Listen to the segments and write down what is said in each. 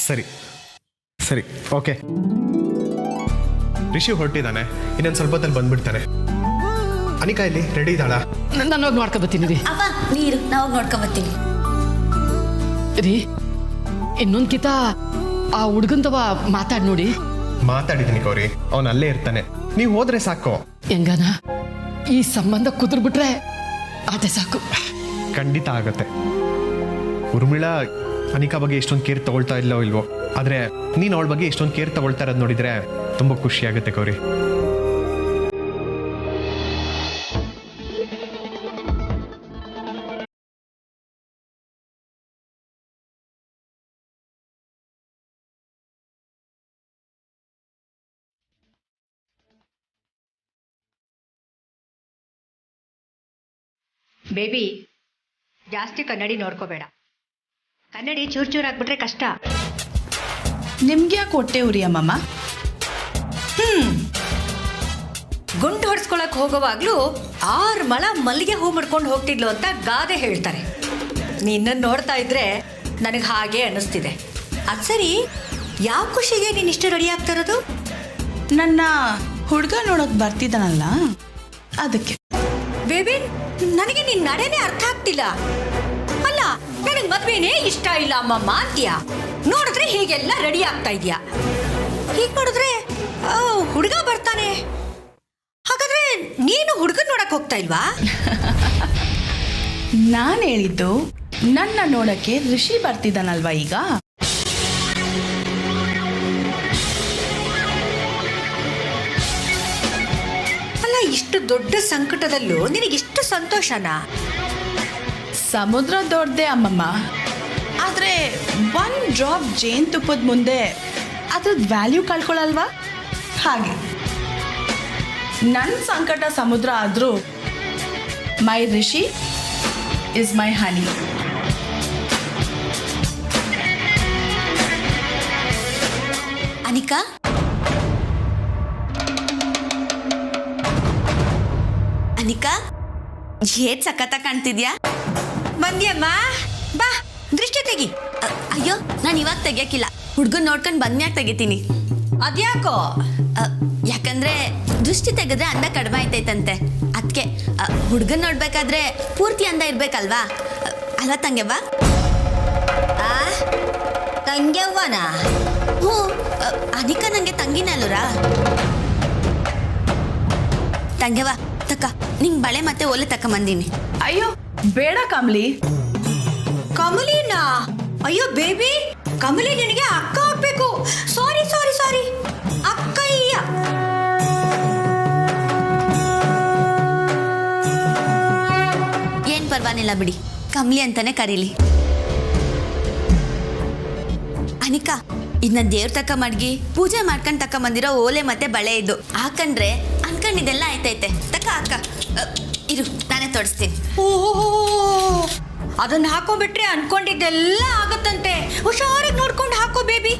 ಸರಿ ಸರಿ ಓಕೆ. ರಿಷಿ ಹೊರಟಿದ್ದಾನೆ, ಇನ್ನೊಂದು ಸ್ವಲ್ಪ ಹೊತ್ತಲ್ಲಿ ಬಂದ್ಬಿಡ್ತಾನೆ. ಅನಿಕಾ ಇಲ್ಲಿ ರೆಡಿ ಇದ್ದಾಳ? ನಾನು ಹೋಗಿ ನೋಡ್ಕೊಬತ್ತೀನಿ ರೀ. ಅವ ನೀರು ನಾವು ನೋಡ್ಕೊಂಬತ್ತೀನಿ ರೀ. ಇನ್ನೊಂದ್ ಕಿತ ಆ ಹುಡ್ಗಂತವ ಮಾತಾಡ್ ನೋಡಿ. ಮಾತಾಡಿದ್ದೀನಿ ಗೌರಿ, ಅವನು ಅಲ್ಲೇ ಇರ್ತಾನೆ, ನೀವು ಹೋದ್ರೆ ಸಾಕು. ಹೆಂಗನ ಈ ಸಂಬಂಧ ಕುದುರ್ಬಿಟ್ರೆ ಅದೇ ಸಾಕು. ಖಂಡಿತ ಆಗತ್ತೆ. ಉರ್ಮಿಳಾ ಅನಿಕಾ ಬಗ್ಗೆ ಎಷ್ಟೊಂದು ಕೇರ್ ತಗೊಳ್ತಾ ಇಲ್ಲೋ ಇಲ್ವೋ, ಆದ್ರೆ ನೀನು ಅವಳ ಬಗ್ಗೆ ಎಷ್ಟೊಂದು ಕೇರ್ ತಗೊಳ್ತಾ ಇರೋದು ನೋಡಿದ್ರೆ ತುಂಬಾ ಖುಷಿ ಆಗುತ್ತೆ ಗೌರಿ. ಬೇಬಿ, ಜಾಸ್ತಿ ಕನ್ನಡಿ ನೋಡ್ಕೋಬೇಡ. ಕನ್ನಡಿ ಚೂರ್ ಚೂರ್ ಆಗ್ಬಿಟ್ರೆ ಕಷ್ಟ. ನಿಮ್ಗೆ ಯಾಕೆ ಹೊಟ್ಟೆ ಉರಿ ಅಮ್ಮಮ್ಮ? ಗುಂಟು ಹೊಡ್ಸ್ಕೊಳಕ್ ಹೋಗೋವಾಗ್ಲೂ 6 ಮೊಳ ಮಲ್ಲಿಗೆ ಹೂ ಮುಡ್ಕೊಂಡು ಹೋಗ್ತಿದ್ಲು ಅಂತ ಗಾದೆ ಹೇಳ್ತಾರೆ. ನಿನ್ನನ್ನು ನೋಡ್ತಾ ಇದ್ರೆ ನನಗೆ ಹಾಗೆ ಅನ್ನಿಸ್ತಿದೆ. ಅದು ಸರಿ, ಯಾವ ಖುಷಿಗೆ ನೀನು ಇಷ್ಟು ರೆಡಿ ಆಗ್ತಿರೋದು? ನನ್ನ ಹುಡುಗ ನೋಡಕ್ ಬರ್ತಿದ್ದಾನಲ್ಲ ಅದಕ್ಕೆ. ಬೇಬಿ, ನನಗೆ ನಿನ್ನ ನಡೆನೇ ಅರ್ಥ ಆಗ್ತಿಲ್ಲ. ಅಲ್ಲ, ನನಗೆ ಮದ್ವೆನೇ ಇಷ್ಟ ಇಲ್ಲ ಅಮ್ಮಮ್ಮ ಅಂತೀಯ, ನೋಡಿದ್ರೆ ಹೀಗೆಲ್ಲ ರೆಡಿ ಆಗ್ತಾ ಇದೆಯಾ. ಹೀಗೆ ನೋಡಿದ್ರೆ ಹುಡುಗ ಬರ್ತಾನೆ. ಹಾಗಾದ್ರೆ ನೀನು ಹುಡುಗನ್ ನೋಡಕ್ ಹೋಗ್ತಾ ಇಲ್ವಾ? ನಾನು ಹೇಳಿದ್ದು ನನ್ನ ನೋಡಕ್ಕೆ ಋಷಿ ಬರ್ತಿದ್ದಾನಲ್ವಾ ಈಗ. ಅಲ್ಲ, ಇಷ್ಟು ದೊಡ್ಡ ಸಂಕಟದಲ್ಲೂ ನಿನಗಿಷ್ಟು ಸಂತೋಷನಾ? ಸಮುದ್ರ ದೊಡ್ಡದೆ ಅಮ್ಮಮ್ಮ, ಆದ್ರೆ 1 ಡ್ರಾಪ್ ಜೇನುತುಪ್ಪದ ಮುಂದೆ ಅದ್ರದ್ದು ವ್ಯಾಲ್ಯೂ ಕಳ್ಕೊಳಲ್ವಾ? ಹಾಗೆ ನನ್ನ ಸಂಕಟ ಸಮುದ್ರ ಆದ್ರೂ ಮೈ ರಿಷಿ ಇಸ್ ಮೈ ಹನಿ. ಅನಿಕಾ, ಅನಿಕಾ ಏನ್ ಸಖತ್ತ ಕಾಣ್ತಿದ್ಯಾ? ಬಂದ್ಯಮ್ಮ, ಬಾ ದೃಷ್ಟಿ ತೆಗಿ. ಅಯ್ಯೋ, ನಾನು ಇವಾಗ ತೆಗಿಯಕ್ಕಿಲ್ಲ, ಹುಡ್ಗನ್ ನೋಡ್ಕೊಂಡು ಬಂದ್ಮ್ಯಾಗ ತೆಗಿತೀನಿ. ಅದ್ಯಾಕೋ? ಯಾಕಂದ್ರೆ ದೃಷ್ಟಿ ತೆಗೆದ್ರೆ ಅಂದ ಕಡಿಮೆ ಆಯ್ತೈತಂತೆ. ಅದಕ್ಕೆ ಹುಡ್ಗನ್ ನೋಡ್ಬೇಕಾದ್ರೆ ಪೂರ್ತಿ ಅಂದ ಇರ್ಬೇಕಲ್ವಾ? ಅಲ್ವಾ ತಂಗೆವ್ವ? ತಂಗ್ಯವ್ವನಾ? ಹ್ಞೂ, ಅನಿಕಾ ನಂಗೆ ತಂಗಿನ ಅಲ್ಲೂರಾ? ತಂಗೆವ್ವ ತಕ್ಕ, ನಿಂಗೆ ಬಳೆ ಮತ್ತೆ ಓಲೆ ತಕೊಂಬಂದೀನಿ. ಅಯ್ಯೋ ಬೇಡ ಕಮಲಿ. ಕಮಲಿನಾ? ಅಯ್ಯೋ ಬೇಬಿ, ಕಮಲಿ ನಿನಗೆ ಅಕ್ಕ ಆಗ್ಬೇಕು. ಸಾರಿ ಸಾರಿ ಸಾರಿ, ಅಕ್ಕಯ್ಯ. ಏನ್ ಪರ್ವಾಗಿಲ್ಲ ಬಿಡಿ, ಕಮಲಿ ಅಂತಾನೆ ಕರೀಲಿ. ಅನಿಕಾ, ಇದನ್ನ ದೇವ್ರ ತಕ್ಕ ಮಡ್ಗಿ ಪೂಜೆ ಮಾಡ್ಕೊಂಡ್ ತಕ್ಕ ಬಂದಿರೋ ಓಲೆ ಮತ್ತೆ ಬಳೆ ಇದು ಹಾಕಂಡ್ರೆ ಅನ್ಕೊಂಡಿದ್ದೆಲ್ಲ ಆಯ್ತೈತೆ. ತಕ್ಕ ಅಕ್ಕ, ಇರು ನಾನೇ ತೋರಿಸ್ತೀನಿ. ಓಹೋ, ಅದನ್ನ ಹಾಕೋಬಿಟ್ರೆ ಅನ್ಕೊಂಡಿದ್ದೆಲ್ಲ ಆಗತ್ತಂತೆ. ಹುಷಾರಾಗಿ ನೋಡ್ಕೊಂಡು ಹಾಕೋ ಬೇಬಿ.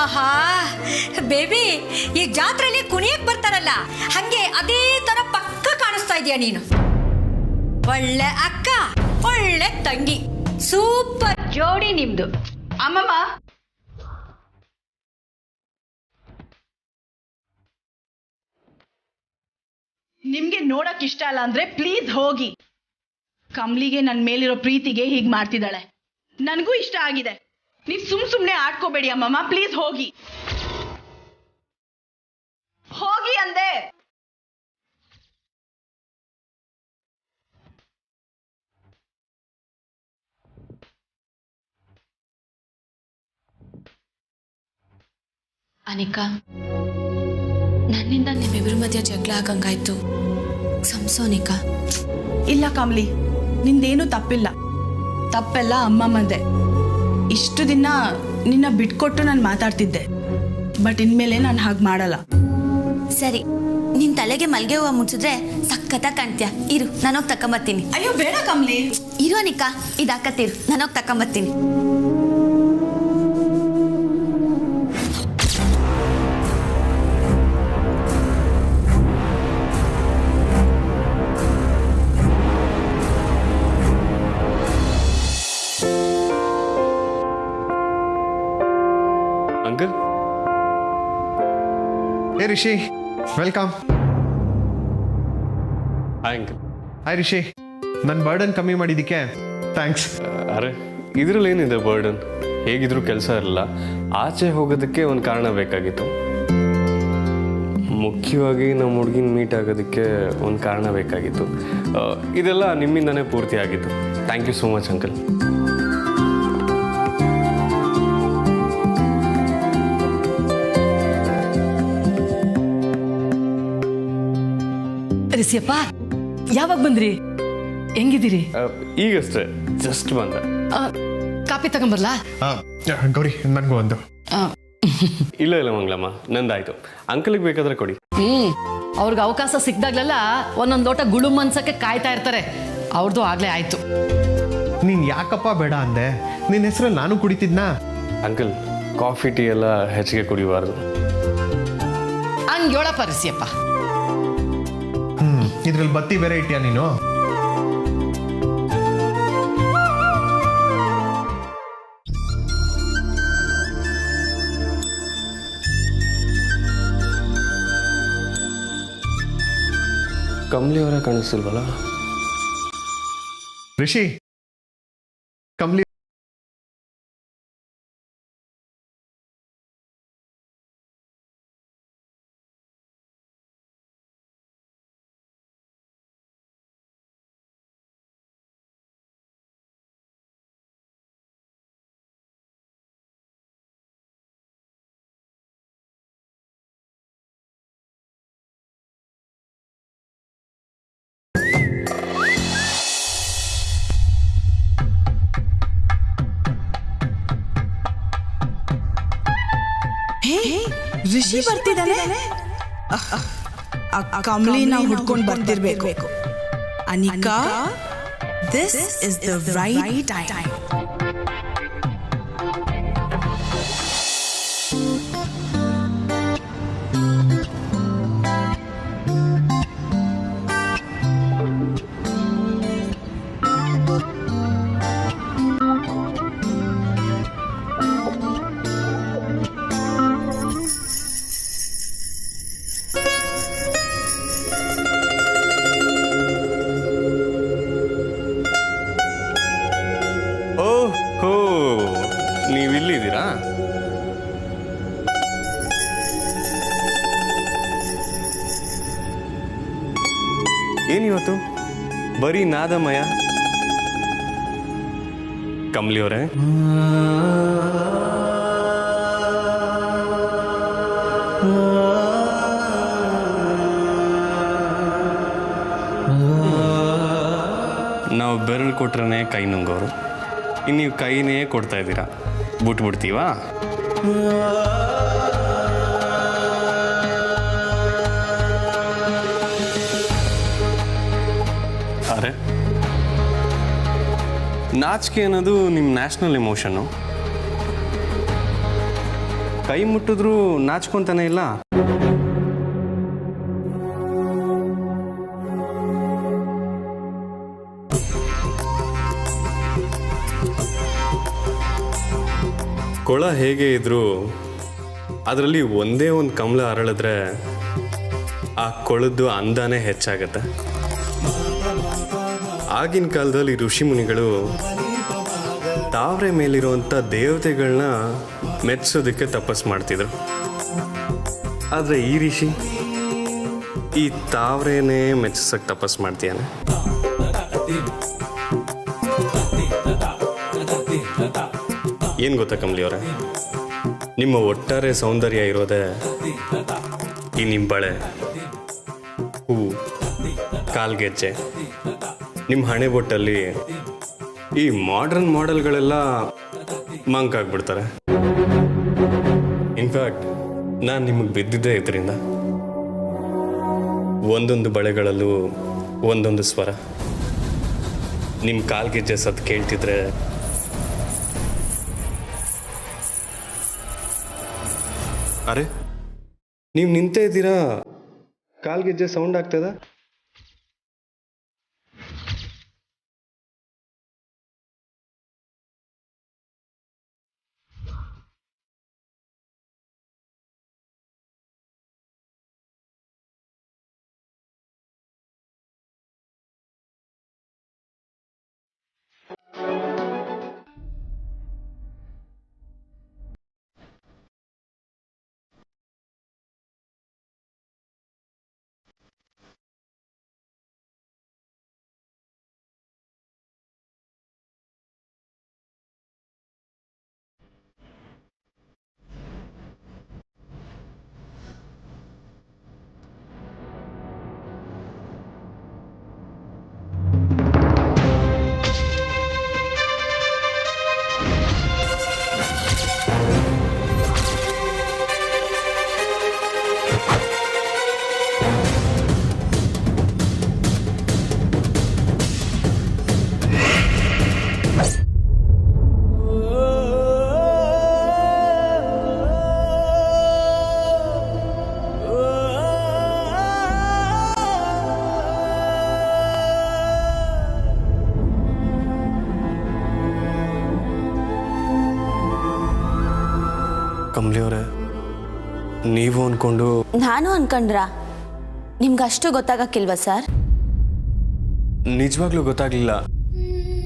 ಆಹಾ ಬೇಬಿ, ಈ ಜಾತ್ರೆಯಲ್ಲಿ ಕುಣಿಯಕ್ ಬರ್ತಾರಲ್ಲ ಹಂಗೆ ಅದೇ ತರ ಪಕ್ಕ ಕಾಣಿಸ್ತಾ ಇದೀಯ ನೀನು. ಒಳ್ಳೆ ಅಕ್ಕ, ಒಳ್ಳೆ ತಂಗಿ, ಸೂಪರ್ ಜೋಡಿ ನಿಮ್ದು. ಅಮ್ಮಮ್ಮ, ನಿಮ್ಗೆ ನೋಡಕ್ ಇಷ್ಟ ಅಲ್ಲ ಅಂದ್ರೆ ಪ್ಲೀಸ್ ಹೋಗಿ. ಕಮಲಿಗೆ ನನ್ನ ಮೇಲಿರೋ ಪ್ರೀತಿಗೆ ಹೀಗೆ ಮಾಡ್ತಿದ್ದಾಳೆ. ನನಗೂ ಇಷ್ಟ ಆಗಿದೆ. ನೀವು ಸುಮ್ನೆ ಆಡ್ಕೋಬೇಡಿ ಅಮ್ಮಮ್ಮ, ಪ್ಲೀಸ್ ಹೋಗಿ. ಹೋಗಿ ಅಂದೆ. ಅನಿಕಾ, ನನ್ನಿಂದ ನಿಮ್ಮಿಬ್ಬರ ಮಧ್ಯ ಜಗಳ ಆಗಂಗಾಯ್ತು. ಸಂಸೋನಿಕಾ. ಇಲ್ಲ ಕಮಲಿ, ನಿಂದೇನು ತಪ್ಪಿಲ್ಲ. ತಪ್ಪೆಲ್ಲ ಅಮ್ಮಮ್ಮಂದೆ. ಇಷ್ಟು ದಿನ ನಿನ್ನ ಬಿಟ್ಕೊಟ್ಟು ನಾನು ಮಾತಾಡ್ತಿದ್ದೆ, ಬಟ್ ಇನ್ಮೇಲೆ ನಾನು ಹಾಗೆ ಮಾಡಲ್ಲ. ಸರಿ, ನಿನ್ ನಿನ್ ತಲೆಗೆ ಮಲ್ಗೆ ಹೂವು ಮುಡ್ಸಿದ್ರೆ ಸಖತ್ತಾಗಿ ಕಾಣ್ತೀಯ. ಇರು ನಾನೋಗಿ ತಕೊಂಬತ್ತೀನಿ. ಅಯ್ಯೋ ಬೇಡ ಕಮ್ಲಿ. ಇರು ಅನಿಕಾ, ಇದಾಕತ್ತಿರು, ನಾನೋಗಿ ತಕೊಂಬತ್ತೀನಿ. ಅಂಕಲ್. ಏ Rishi, welcome. Hi uncle. Hi Rishi, ನನ್ನ ಬರ್ಡನ್ ಕಮ್ಮಿ ಮಾಡಿದ್ದಕ್ಕೆ ಥ್ಯಾಂಕ್ಸ್. ಅರೆ ಇದರಲ್ಲಿ ಏನಿದೆ ಬರ್ಡನ್? ಹೇಗಿದ್ರು ಕೆಲಸ ಇರಲ್ಲ, ಆಚೆ ಹೋಗೋದಕ್ಕೆ ಒಂದು ಕಾರಣ ಬೇಕಾಗಿತ್ತು. ಮುಖ್ಯವಾಗಿ ನಮ್ಮ ಹುಡುಗಿನ ಮೀಟ್ ಆಗೋದಕ್ಕೆ ಒಂದು ಕಾರಣ ಬೇಕಾಗಿತ್ತು. ಇದೆಲ್ಲ ನಿಮ್ಮಿಂದನೇ ಪೂರ್ತಿ ಆಗಿತ್ತು. Thank you so much uncle. ರಿಸಿಯಪ್ಪ, ಯಾವಾಗ ಬಂದ್ರಿ? ಹೆಂಗಿದ್ದೀರಿ? ಈಗಷ್ಟೇ ಜಸ್ಟ್ ಬಂದೆ. ಕಾಪಿ ತಗೊಂಬರ್ಲಾ? ಗೌರಿ, ನನಗೂ ಒಂದು. ಇಲ್ಲ ಇಲ್ಲ ಮಂಗಳಮ್ಮ, ನಂದಾಯ್ತು. ಅಂಕಲ್ಗೆ ಬೇಕಾದ್ರೆ ಕೊಡಿ. ಅವ್ರಿಗೆ ಅವಕಾಶ ಸಿಕ್ದಾಗ್ಲೆಲ್ಲ ಒಂದೊಂದು ಲೋಟ ಗುಳು ಮನ್ಸಕ್ಕೆ ಕಾಯ್ತಾ ಇರ್ತಾರೆ. ಅವ್ರದ್ದು ಆಗ್ಲೇ ಆಯ್ತು. ನೀನ್ ಯಾಕಪ್ಪ ಬೇಡ ಅಂದೆ? ನಿನ್ನ ಹೆಸರಲ್ಲಿ ನಾನು ಕುಡಿತಿದ್ನಾ? ಅಂಕಲ್, ಕಾಫಿ ಟೀ ಎಲ್ಲ ಹೆಚ್ಚಿಗೆ ಕುಡಿಬಾರ್ದು. ಹಂಗೆ ಹೇಳಪ್ಪ ರಿಸಿಯಪ್ಪ. ಇದ್ರಲ್ಲಿ ಬತ್ತಿ ಬೇರೆ ಇಟ್ಟಿಯಾ ನೀನು? ಕಮ್ಲಿ ಅವರೇ ಕಾಣಿಸ್ತಿಲ್ವಲ್ಲ? ರಿಷಿ, ಕಮ್ಲಿ ರಿಷಿ ಬರ್ತಿದ್ದಾನೆ. ಕಮಲಿನ ಹುಡ್ಕೊಂಡು ಬರ್ತಿರ್ಬೇಕು. Anika, this is the right time. ಓಹೋ, ನೀವಿಲ್ಲಿದ್ದೀರಾ? ಏನಿವತ್ತು ಬರೀ ನಾದಮಯ? ಕಮಲಿ ಅವರೇ, ನಾವು ಬೆರಳು ಕೊಟ್ರೇ ಕೈ ನುಂಗೋರು, ಇನ್ನು ನೀವು ಕೈನೇ ಕೊಡ್ತಾ ಇದ್ದೀರಾ. ಬಿಟ್ಬಿಡ್ತೀವಾ? ಅರೆ, ನಾಚಿಕೆ ಅನ್ನೋದು ನಿಮ್ಮ ನ್ಯಾಷನಲ್ ಎಮೋಷನ್ನು. ಕೈ ಮುಟ್ಟಿದ್ರೂ ನಾಚ್ಕೊಂತಾನೆ ಇಲ್ಲ. ಕೊಳ ಹೇಗೆ ಇದ್ರೂ ಅದರಲ್ಲಿ ಒಂದೇ ಒಂದು ಕಮಲ ಅರಳಿದ್ರೆ ಆ ಕೊಳದ್ದು ಅಂದಾನೇ ಹೆಚ್ಚಾಗತ್ತೆ. ಆಗಿನ ಕಾಲದಲ್ಲಿ ಋಷಿ ಮುನಿಗಳು ತಾವ್ರೆ ಮೇಲಿರುವಂಥ ದೇವತೆಗಳನ್ನ ಮೆಚ್ಚಿಸೋದಕ್ಕೆ ತಪಸ್ ಮಾಡ್ತಿದ್ರು. ಆದರೆ ಈ ಋಷಿ ಈ ತಾವ್ರೇನೇ ಮೆಚ್ಚಿಸಕ್ಕೆ ತಪಸ್ ಮಾಡ್ತೀಯಾನೆ. ಏನು ಗೊತ್ತಾ ಕಮಲಿ ಅವರೇ, ನಿಮ್ಮ ಒಟ್ಟಾರೆ ಸೌಂದರ್ಯ ಇರೋದೇ ಈ ನಿಮ್ಮ ಬಳೆ, ಹೂ, ಕಾಲ್ಗೆಜ್ಜೆ, ನಿಮ್ಮ ಹಣೆ ಬೊಟ್ಟಲ್ಲಿ ಈ ಮಾಡ್ರನ್ ಮಾಡೆಲ್ಗಳೆಲ್ಲ ಮಂಕಾಗ್ಬಿಡ್ತಾರೆ. ಇನ್ಫ್ಯಾಕ್ಟ್ ನಾನು ನಿಮಗೆ ಬಿದ್ದಿದ್ದೇ ಇದರಿಂದ. ಒಂದೊಂದು ಬಳೆಗಳಲ್ಲೂ ಒಂದೊಂದು ಸ್ವರ. ನಿಮ್ಮ ಕಾಲ್ಗೆಜ್ಜೆ ಸದ್ದು ಕೇಳ್ತಿದ್ರೆ ಅರೆ ನೀವು ನಿಂತೇ ಇದ್ದೀರಾ, ಕಾಲ್ಗೆಜ್ಜೆ ಸೌಂಡ್ ಆಗ್ತದ? ಕಮಲಿ ಅವರೇ, ನೀವು ಅನ್ಕೊಂಡು ನಾನು ಅನ್ಕೊಂಡ್ರ ನಿಮ್ಗಷ್ಟು ಗೊತ್ತಾಗಕ್ಕಿಲ್ವಾ ಸರ್? ನಿಜವಾಗ್ಲೂ ಗೊತ್ತಾಗ್ಲಿಲ್ಲ.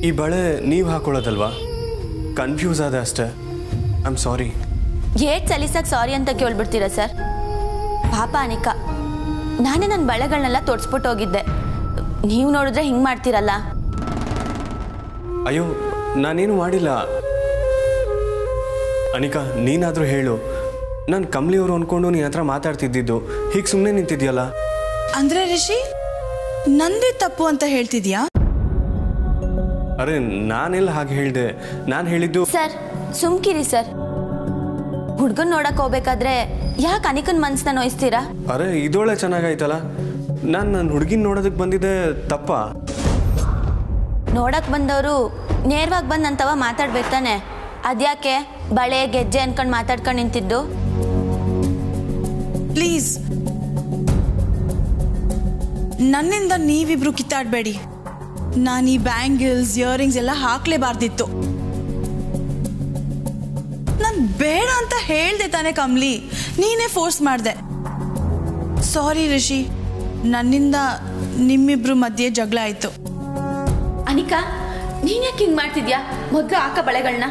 ಈ ಬಳೆ ನೀವು ಹಾಕೊಳ್ಳೋದಲ್ವಾ? ಕನ್ಫ್ಯೂಸ್ ಆದ ಅಷ್ಟೇ. I am sorry. ಏಟ್ ಸಲೀಸಾಗಿ ಸಾರಿ ಅಂತ ಕೇಳ್ಬಿಡ್ತೀರಾ ಸರ್? ಪಾಪ ಅನಿಕಾ, ನಾನೇ ನನ್ನ ಬಳೆಗಳನ್ನೆಲ್ಲ ತೊಡ್ಸ್ಬಿಟ್ಟು ಹೋಗಿದ್ದೆ. ನೀವು ನೋಡಿದ್ರೆ ಹಿಂಗೆ ಮಾಡ್ತೀರಲ್ಲ. ಅಯ್ಯೋ, ನಾನೇನು ಮಾಡಿಲ್ಲ. ಅನಿಕಾ, ನೀನಾದರೂ ಹೇಳು. ನಾನು ಕಮಲಿಯವರು ಅಂದ್ಕೊಂಡು ನೀನು ಹತ್ರ ಮಾತಾಡ್ತಿದ್ದಿದ್ದು, ಹೀಗೆ ಸುಮ್ಮನೆ ನಿಂತಿದ್ಯಲ್ಲ. ಅಂದ್ರೆ ರಿಷಿ, ನಂದೇ ತಪ್ಪು ಅಂತ ಹೇಳ್ತಿದ್ಯಾ? ಅರೆ, ನಾನೆಲ್ಲ ಹಾಗೆ ಹೇಳಿದೆ. ನಾನು ಹೇಳಿದ್ದು ಸರ್, ಸುಮ್ಕಿರಿ ಸರ್. ಹುಡ್ಗನ್ ನೋಡಕ್ ಹೋಗ್ಬೇಕಾದ್ರೆ ಯಾಕೆ ಅನಿಕನ್ ಮನ್ಸನ್ನ ನೋಯಿಸ್ತೀರಾ? ಅರೆ, ಇದೊಳ್ಳೆ ಚೆನ್ನಾಗಾಯ್ತಲ್ಲ. ನಾನು ನನ್ನ ಹುಡುಗಿನ ನೋಡೋದಕ್ಕೆ ಬಂದಿದ್ದೆ ತಪ್ಪ? ನೋಡಕ್ ಬಂದವರು ನೇರವಾಗಿ ಬಂದು ಅಂತವ ಮಾತಾಡ್ಬೇಕು ತಾನೆ. ಅದ್ಯಾಕೆ ಬಳೆ ಗೆಜ್ಜೆ ಅನ್ಕೊಂಡು ಮಾತಾಡ್ಕೊಂಡು ನಿಂತಿದ್ದು? ಪ್ಲೀಸ್, ನನ್ನಿಂದ ನೀವಿಬ್ರು ಕಿತ್ತಾಡಬೇಡಿ. ನಾನು ಈ ಬ್ಯಾಂಗಲ್ಸ್, ಇಯರಿಂಗ್ಸ್ ಎಲ್ಲ ಹಾಕ್ಲೇಬಾರ್ದಿತ್ತು. ನಾನು ಬೇಡ ಅಂತ ಹೇಳ್ದೆ ತಾನೆ ಕಮ್ಲಿ, ನೀನೇ ಫೋರ್ಸ್ ಮಾಡಿದೆ. ಸಾರಿ ರಿಷಿ, ನನ್ನಿಂದ ನಿಮ್ಮಿಬ್ರು ಮಧ್ಯೆ ಜಗಳ ಆಯ್ತು. ಅನಿಕಾ, ನೀನ್ ಯಾಕೆ ಹಿಂಗ್ ಮಾಡ್ತಿದ್ಯಾ? ಮೊದ್ಲು ಹಾಕ ಬಳೆಗಳನ್ನ.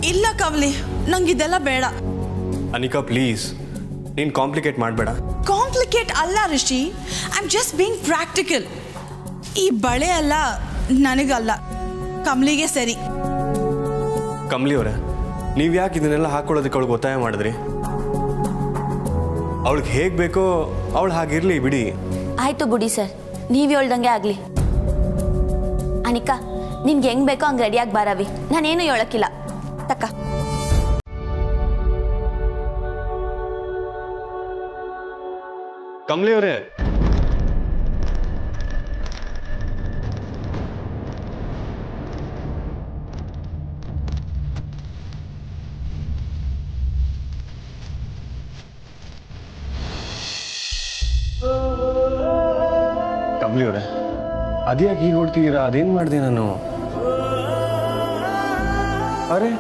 ಇಲ್ಲ ಕಮಲಿ, ನಂಗಿದೆಲ್ಲ ಬೇಡ. ಅನಿಕಾ ಪ್ಲೀಸ್, ನೀನು ಕಾಂಪ್ಲಿಕೇಟ್ ಮಾಡಬೇಡ. ಕಾಂಪ್ಲಿಕೇಟ್ ಅಲ್ಲ Rishi, I am just being practical. ಈ ಬಳೆ ಅಲ್ಲ ನನಗಲ್ಲ, ಕಮಲಿಗೆ ಸರಿ. ಕಮಲಿ ಅವರೇ, ನೀವು ಯಾಕೆ ಇದನ್ನೆಲ್ಲ ಹಾಕೊಳ್ಳೋದಕ್ಕೆ ಅವಳಿಗೆ ಒತ್ತಾಯ ಮಾಡಿದ್ರಿ? ಅವಳಿಗೆ ಹೇಗೆ ಬೇಕೋ ಅವಳು ಹಾಗಿರ್ಲಿ ಬಿಡಿ. ಆಯ್ತು ಬಿಡಿ ಸರ್, ನೀವು ಹೇಳ್ದಂಗೆ ಆಗ್ಲಿ. ಅನಿಕಾ, ನಿನ್ಗೆ ಹೆಂಗ್ ಬೇಕೋ ಹಂಗೆ ರೆಡಿಯಾಗಿ ಬಾರವಿ. ನಾನೇನು ಹೇಳಕ್ಕಿಲ್ಲ. ತಕ್ಕ ಕಮಲಿ ಅವರೇ, ಕಮಲಿ ಅವರೇ, ಅದ್ಯಾಕೆ ಹೀಗೆ ನೋಡ್ತಿದ್ದೀರಾ? ಅದೇನು ಮಾಡಿದೆ ನಾನು? ಅರೆ,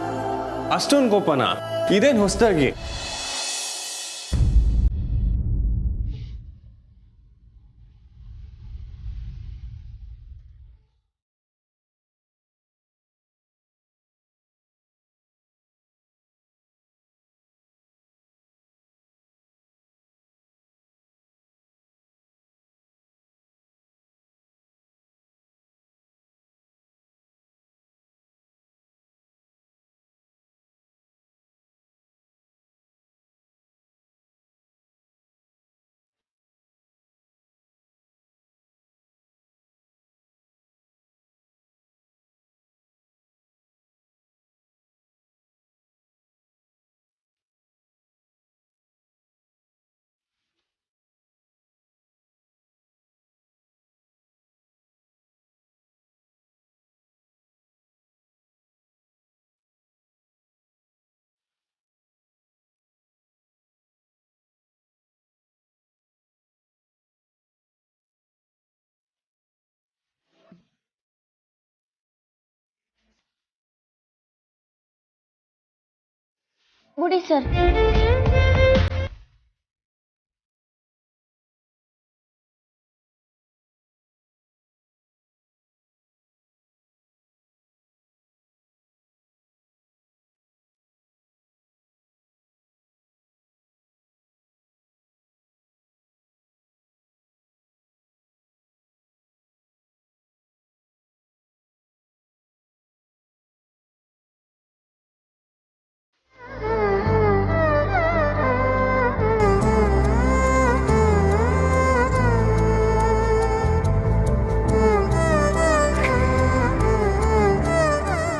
ಅಷ್ಟೊಂದು ಕೋಪನ? ಇದೇನು ಹೊಸದಾಗಿ? ಬಿಡಿ ಸರ್.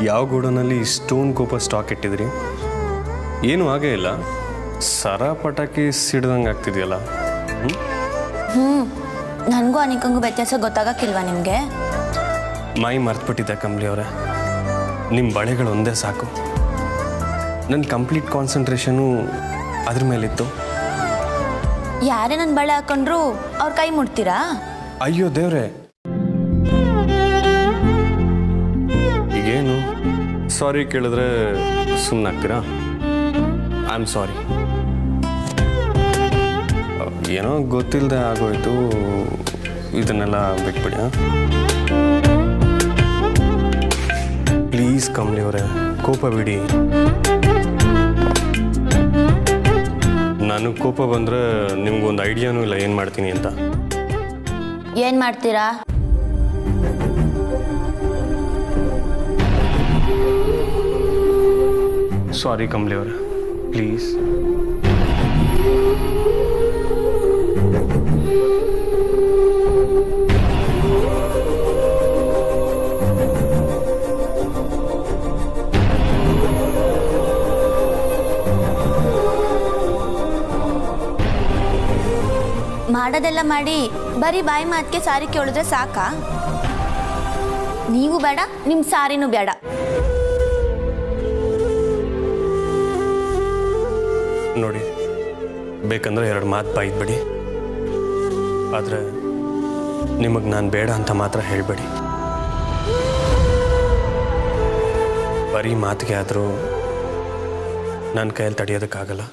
ಯಾವ ಗೋಡನಲ್ಲಿ ಇಷ್ಟೊಂದು ಕೋಪ ಸ್ಟಾಕ್ ಇಟ್ಟಿದ್ರಿ? ಏನು ಹಾಗೇ ಇಲ್ಲ, ಸರ ಪಟಾಕಿ ಸಿಡ್ದಂಗೆ ಆಗ್ತಿದೆಯಲ್ಲ. ನನಗೂ ಅನಿಕಂಗೂ ವ್ಯತ್ಯಾಸ ಗೊತ್ತಾಗಕ್ಕಿಲ್ವಾ ನಿಮಗೆ? ಮೈ ಮರ್ತ್ಬಿಟ್ಟಿದ್ದೆ ಕಂಬ್ಲಿ ಅವರೇ. ನಿಮ್ಮ ಬಳೆಗಳು ಒಂದೇ ಸಾಕು. ನನ್ನ ಕಂಪ್ಲೀಟ್ ಕಾನ್ಸಂಟ್ರೇಷನು ಅದ್ರ ಮೇಲಿತ್ತು. ಯಾರೇ ನನ್ನ ಬಳೆ ಹಾಕೊಂಡ್ರು ಅವ್ರ ಕೈ ಮುಟ್ತೀರಾ? ಅಯ್ಯೋ ದೇವ್ರೆ, ಈಗೇನು ಸಾರಿ ಕೇಳಿದ್ರೆ ಸುಮ್ಮನಾಗ್ತೀರಾ? I am sorry. ಏನೋ ಗೊತ್ತಿಲ್ಲದೆ ಆಗೋಯ್ತು, ಇದನ್ನೆಲ್ಲ ಬಿಟ್ಬಿಡಿ. ಪ್ಲೀಸ್ ಕಂಬ್ಲಿ ಅವರೇ, ಕೋಪ ಬಿಡಿ. ನನಗೆ ಕೋಪ ಬಂದರೆ ನಿಮ್ಗೊಂದು ಐಡಿಯಾನೂ ಇಲ್ಲ ಏನು ಮಾಡ್ತೀನಿ ಅಂತ. ಏನು ಮಾಡ್ತೀರಾ? ಸಾರಿ ಕಂಬ್ಲಿ ಅವರೇ, ಪ್ಲೀಸ್. ಮಾಡೋದೆಲ್ಲ ಮಾಡಿ ಬರೀ ಬಾಯಿ ಮಾತಿಗೆ ಸಾರಿ ಕೇಳಿದ್ರೆ ಸಾಕಾ? ನೀವು ಬೇಡ, ನಿಮ್ಮ ಸಾರಿನೂ ಬೇಡ. ನೋಡಿ, ಬೇಕಂದ್ರೆ 2 ಮಾತು ಬಾಯ್ಬಿಡಿ, ಆದರೆ ನಿಮಗೆ ನಾನು ಬೇಡ ಅಂತ ಮಾತ್ರ ಹೇಳಬೇಡಿ. ಬರೀ ಮಾತಿಗೆ ಆದರೂ ನನ್ನ ಕೈಯಲ್ಲಿ ತಡೆಯೋದಕ್ಕಾಗಲ್ಲ.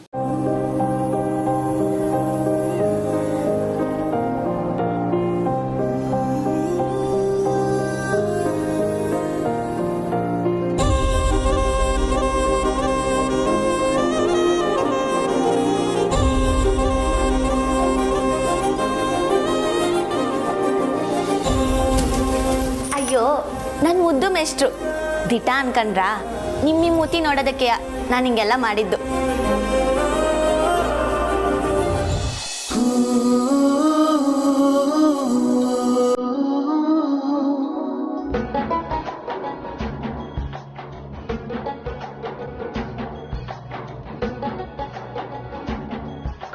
ನನ್ನ ಮುದ್ದು ಮೆಷ್ಟ್ರು ದಿಟ ಅನ್ಕಂಡ್ರ? ನಿಮ್ಮ ಮೂತಿ ನೋಡೋದಕ್ಕೆ ನಾನು ಹಿಂಗೆಲ್ಲ ಮಾಡಿದ್ದು.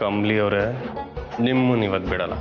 ಕಂಬ್ಲಿ ಅವರೇ, ನಿಮ್ಮನ್ನು ಇವತ್ತು ಬಿಡಲ್ಲ.